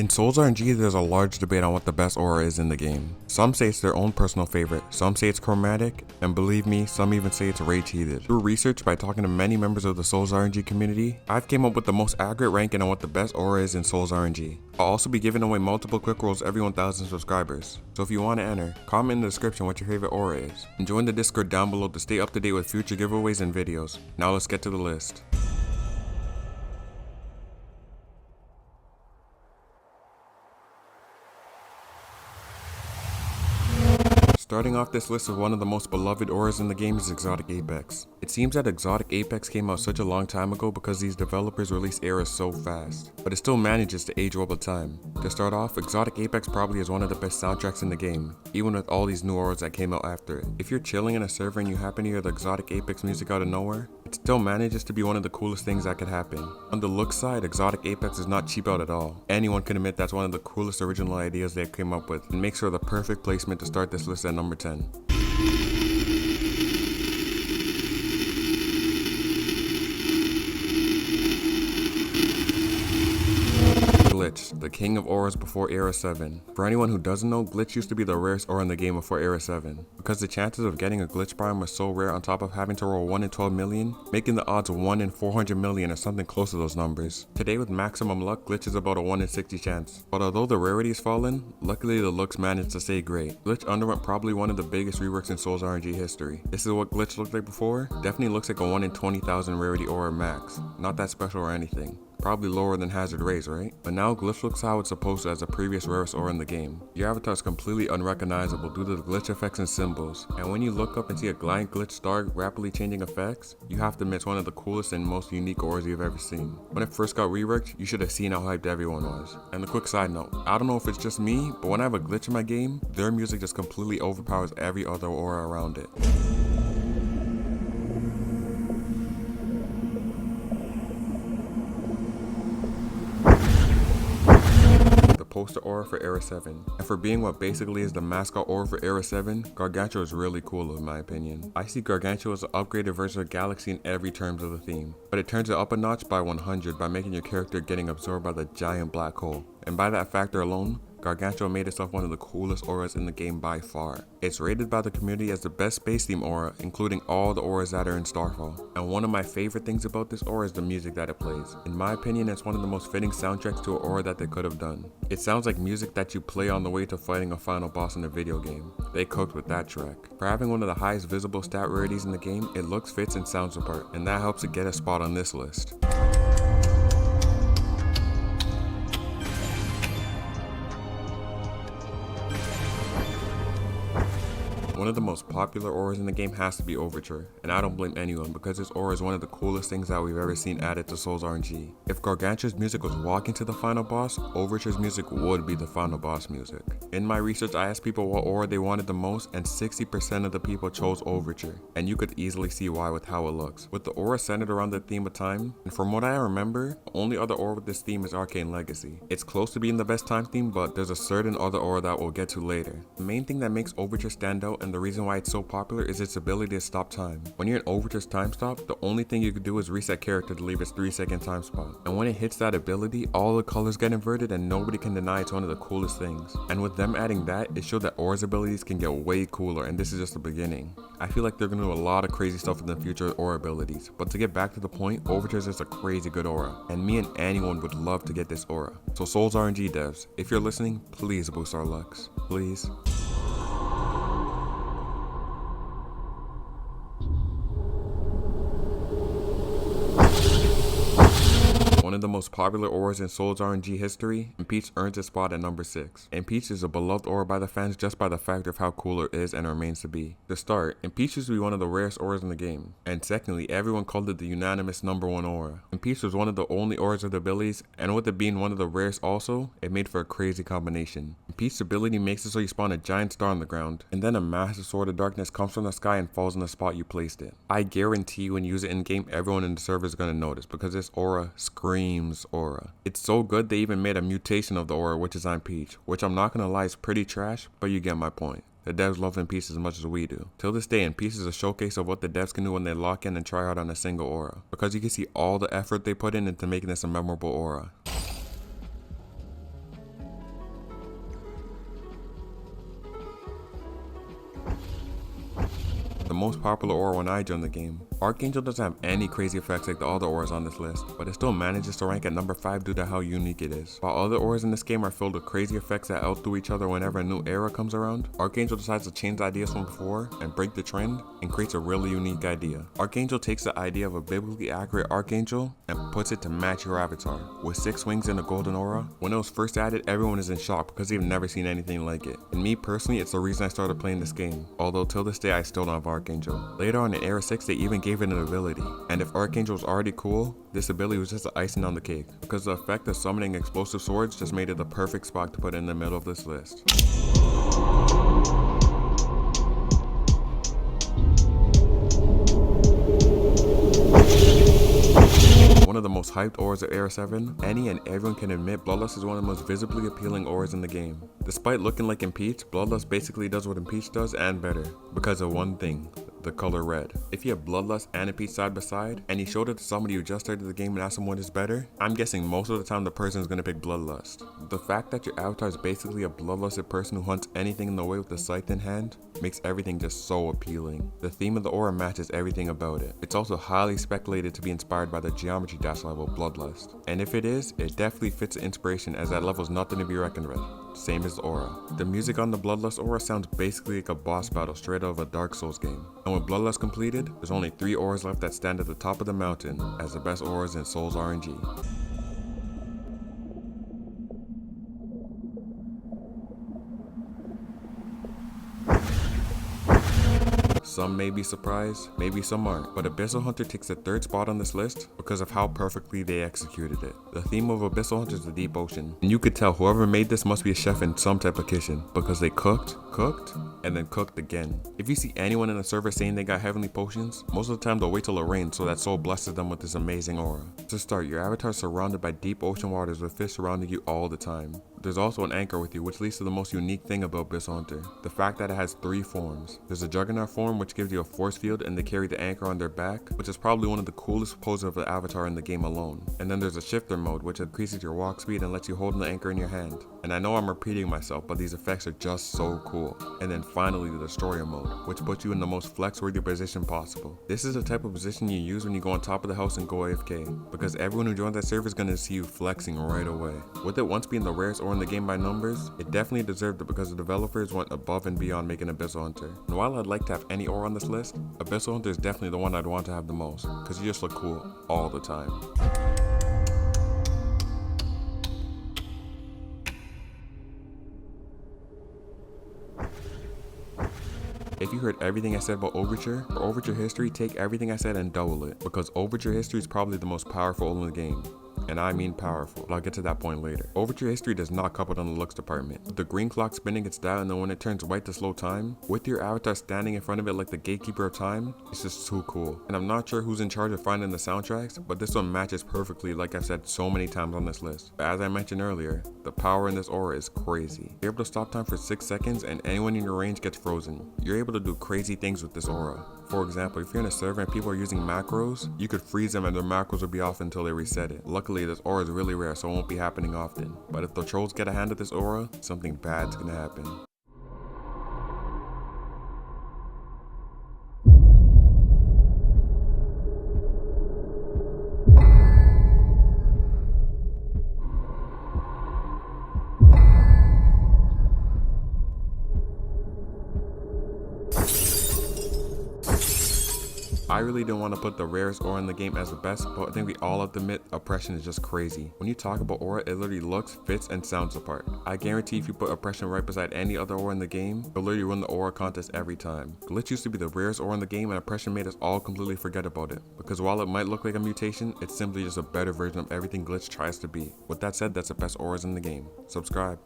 In Souls RNG, there's a large debate on what the best aura is in the game. Some say it's their own personal favorite, some say it's chromatic, and believe me, some even say it's rage heated. Through research by talking to many members of the Souls RNG community, I've came up with the most accurate ranking on what the best aura is in Souls RNG. I'll also be giving away multiple quick rolls every 1,000 subscribers. So if you want to enter, comment in the description what your favorite aura is, and join the Discord down below to stay up to date with future giveaways and videos. Now let's get to the list. Starting off this list with one of the most beloved auras in the game is Exotic Apex. It seems that Exotic Apex came out such a long time ago because these developers release eras so fast, but it still manages to age well with time. To start off, Exotic Apex probably is one of the best soundtracks in the game, even with all these new auras that came out after it. If you're chilling in a server and you happen to hear the Exotic Apex music out of nowhere, it still manages to be one of the coolest things that could happen. On the look side, Exotic Apex is not cheap out at all. Anyone can admit that's one of the coolest original ideas they came up with, and makes her the perfect placement to start this list at number 10. Glitch, the king of auras before Era 7. For anyone who doesn't know, Glitch used to be the rarest aura in the game before Era 7, because the chances of getting a Glitch Prime were so rare on top of having to roll 1 in 12 million, making the odds 1 in 400 million or something close to those numbers. Today with maximum luck, Glitch is about a 1 in 60 chance. But although the rarity has fallen, luckily the looks managed to stay great. Glitch underwent probably one of the biggest reworks in Souls RNG history. This is what Glitch looked like before. Definitely looks like a 1 in 20,000 rarity aura max. Not that special or anything. Probably lower than Hazard Rays, right? But now Glitch looks how it's supposed to as the previous rarest aura in the game. Your avatar is completely unrecognizable due to the glitch effects and symbols, and when you look up and see a giant glitch star rapidly changing effects, you have to admit it's one of the coolest and most unique auras you've ever seen. When it first got reworked, you should have seen how hyped everyone was. And a quick side note, I don't know if it's just me, but when I have a glitch in my game, their music just completely overpowers every other aura around it. Poster aura for Era 7, and for being what basically is the mascot aura for Era 7, Gargantua is really cool in my opinion. I see Gargantua as an upgraded version of Galaxy in every terms of the theme, but it turns it up a notch by 100 by making your character getting absorbed by the giant black hole, and by that factor alone, Gargantua made itself one of the coolest auras in the game by far. It's rated by the community as the best space theme aura, including all the auras that are in Starfall. And one of my favorite things about this aura is the music that it plays. In my opinion, it's one of the most fitting soundtracks to an aura that they could have done. It sounds like music that you play on the way to fighting a final boss in a video game. They cooked with that track. For having one of the highest visible stat rarities in the game, it looks, fits, and sounds apart, and that helps it get a spot on this list. One of the most popular auras in the game has to be Overture, and I don't blame anyone because this aura is one of the coolest things that we've ever seen added to Souls RNG. If Gargantua's music was walking to the final boss, Overture's music would be the final boss music. In my research, I asked people what aura they wanted the most, and 60% of the people chose Overture, and you could easily see why with how it looks. With the aura centered around the theme of time, and from what I remember, the only other aura with this theme is Arcane Legacy. It's close to being the best time theme, but there's a certain other aura that we'll get to later. The main thing that makes Overture stand out and the reason why it's so popular is its ability to stop time. When you're in Overture's time stop, the only thing you can do is reset character to leave its 3-second time spot. And when it hits that ability, all the colors get inverted and nobody can deny it's one of the coolest things. And with them adding that, it showed that aura's abilities can get way cooler, and this is just the beginning. I feel like they're gonna do a lot of crazy stuff in the future with aura abilities, but to get back to the point, Overture is just a crazy good aura, and me and anyone would love to get this aura. So Souls RNG devs, if you're listening, please boost our lucks. Please. One of the most popular auras in Souls RNG history, Impeached earns its spot at number 6. Impeached is a beloved aura by the fans just by the factor of how cool it is and remains to be. To start, Impeached used to be one of the rarest auras in the game, and secondly, everyone called it the unanimous number 1 aura. Impeached was one of the only auras with abilities, and with it being one of the rarest also, it made for a crazy combination. Impeached ability makes it so you spawn a giant star on the ground, and then a massive sword of darkness comes from the sky and falls in the spot you placed it. I guarantee when you use it in game, everyone in the server is going to notice because this aura screams aura. It's so good they even made a mutation of the aura, which is Impeached, which I'm not gonna lie is pretty trash, but you get my point. The devs love Impeached as much as we do. Till this day, Impeached is a showcase of what the devs can do when they lock in and try out on a single aura, because you can see all the effort they put in into making this a memorable aura. the most popular aura when I joined the game. Archangel doesn't have any crazy effects like the other auras on this list, but it still manages to rank at number 5 due to how unique it is. While other auras in this game are filled with crazy effects that outdo each other whenever a new era comes around, Archangel decides to change ideas from before and break the trend and creates a really unique idea. Archangel takes the idea of a biblically accurate Archangel and puts it to match your avatar. With 6 wings and a golden aura, when it was first added, everyone is in shock because they've never seen anything like it. And me personally, it's the reason I started playing this game, although till this day I still don't have Archangel. Later on in Era 6, they even gave it an ability, and if Archangel was already cool, this ability was just the icing on the cake, because the effect of summoning explosive swords just made it the perfect spot to put in the middle of this list. One of the most hyped auras of Era 7, any and everyone can admit Bloodlust is one of the most visibly appealing auras in the game. Despite looking like Impeached, Bloodlust basically does what Impeached does and better, because of one thing: the color red. If you have Bloodlust and Impeached side by side, and you showed it to somebody who just started the game and asked them what is better, I'm guessing most of the time the person is going to pick Bloodlust. The fact that your avatar is basically a bloodlusted person who hunts anything in the way with a scythe in hand makes everything just so appealing. The theme of the aura matches everything about it. It's also highly speculated to be inspired by the Geometry Dash level Bloodlust, and if it is, it definitely fits the inspiration, as that level is nothing to be reckoned with. Same as the aura. The music on the Bloodlust aura sounds basically like a boss battle straight out of a Dark Souls game. And with Bloodlust completed, there's only 3 auras left that stand at the top of the mountain as the best auras in Souls RNG. Some may be surprised, maybe some aren't, but Abyssal Hunter takes the 3rd spot on this list because of how perfectly they executed it. The theme of Abyssal Hunter is the deep ocean, and you could tell whoever made this must be a chef in some type of kitchen, because they cooked, and then cooked again. If you see anyone in the server saying they got heavenly potions, most of the time they'll wait till it rains so that Soul blesses them with this amazing aura. To start, your avatar is surrounded by deep ocean waters with fish surrounding you all the time. There's also an anchor with you, which leads to the most unique thing about Abyssal Hunter, the fact that it has 3 forms. There's a Juggernaut form, which gives you a force field and they carry the anchor on their back, which is probably one of the coolest poses of the avatar in the game alone. And then there's a shifter mode, which increases your walk speed and lets you hold the anchor in your hand. And I know I'm repeating myself, but these effects are just so cool. And then finally the Destroyer mode, which puts you in the most flex-worthy position possible. This is the type of position you use when you go on top of the house and go AFK, because everyone who joins that server is going to see you flexing right away. With it once being the rarest aura in the game by numbers, it definitely deserved it because the developers went above and beyond making Abyssal Hunter. And while I'd like to have any aura on this list, Abyssal Hunter is definitely the one I'd want to have the most, because you just look cool all the time. If you heard everything I said about Overture, for Overture History, take everything I said and double it, because Overture History is probably the most powerful in the game. And I mean powerful, but I'll get to that point later. Overture History does not couple on the looks department. With the green clock spinning its dial and then when it turns white to slow time, with your avatar standing in front of it like the gatekeeper of time, it's just too cool. And I'm not sure who's in charge of finding the soundtracks, but this one matches perfectly like I've said so many times on this list. But as I mentioned earlier, the power in this aura is crazy. You're able to stop time for 6 seconds and anyone in your range gets frozen. You're able to do crazy things with this aura. For example, if you're in a server and people are using macros, you could freeze them and their macros will be off until they reset it. Luckily, this aura is really rare, so it won't be happening often. But if the trolls get a hand at this aura, something bad's gonna happen. I really don't want to put the rarest aura in the game as the best, but I think we all have to admit Oppression is just crazy. When you talk about aura, it literally looks, fits, and sounds apart. I guarantee if you put Oppression right beside any other aura in the game, you'll literally win the aura contest every time. Glitch used to be the rarest aura in the game and Oppression made us all completely forget about it, because while it might look like a mutation, it's simply just a better version of everything Glitch tries to be. With that said, that's the best auras in the game. Subscribe.